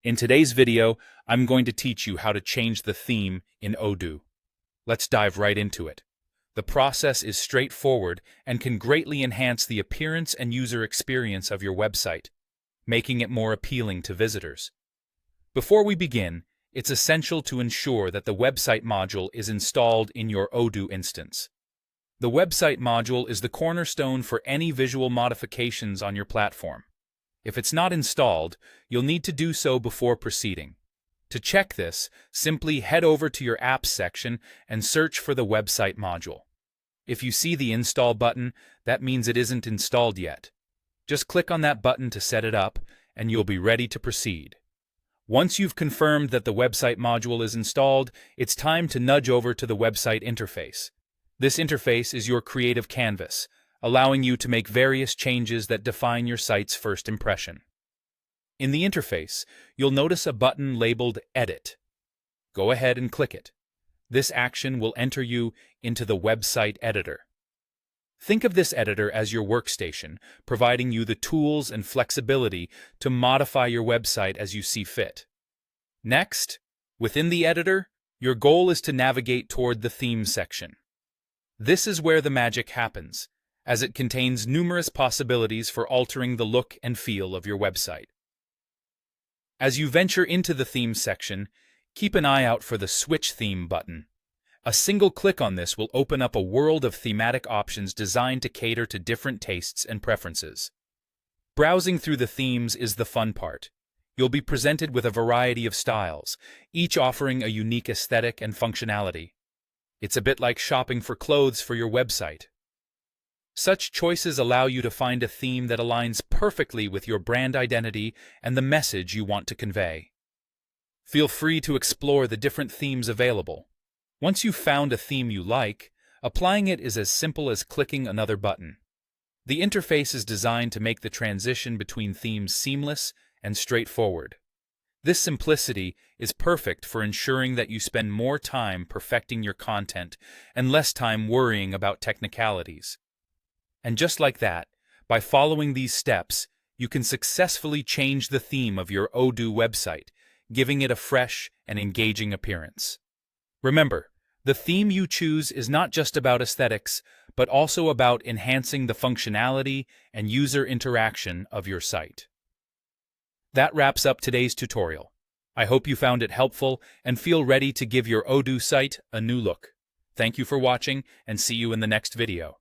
In today's video, I'm going to teach you how to change the theme in Odoo. Let's dive right into it. The process is straightforward and can greatly enhance the appearance and user experience of your website, making it more appealing to visitors. Before we begin, it's essential to ensure that the website module is installed in your Odoo instance. The website module is the cornerstone for any visual modifications on your platform. If it's not installed, you'll need to do so before proceeding. To check this, simply head over to your Apps section and search for the website module. If you see the Install button, that means it isn't installed yet. Just click on that button to set it up, and you'll be ready to proceed. Once you've confirmed that the website module is installed, it's time to nudge over to the website interface. This interface is your creative canvas, allowing you to make various changes that define your site's first impression. In the interface, you'll notice a button labeled Edit. Go ahead and click it. This action will enter you into the website editor. Think of this editor as your workstation, providing you the tools and flexibility to modify your website as you see fit. Next, within the editor, your goal is to navigate toward the Theme section. This is where the magic happens, as it contains numerous possibilities for altering the look and feel of your website. As you venture into the Theme section, keep an eye out for the Switch Theme button. A single click on this will open up a world of thematic options designed to cater to different tastes and preferences. Browsing through the themes is the fun part. You'll be presented with a variety of styles, each offering a unique aesthetic and functionality. It's a bit like shopping for clothes for your website. Such choices allow you to find a theme that aligns perfectly with your brand identity and the message you want to convey. Feel free to explore the different themes available. Once you've found a theme you like, applying it is as simple as clicking another button. The interface is designed to make the transition between themes seamless and straightforward. This simplicity is perfect for ensuring that you spend more time perfecting your content and less time worrying about technicalities. And just like that, by following these steps, you can successfully change the theme of your Odoo website, giving it a fresh and engaging appearance. Remember, the theme you choose is not just about aesthetics, but also about enhancing the functionality and user interaction of your site. That wraps up today's tutorial. I hope you found it helpful and feel ready to give your Odoo site a new look. Thank you for watching, and see you in the next video.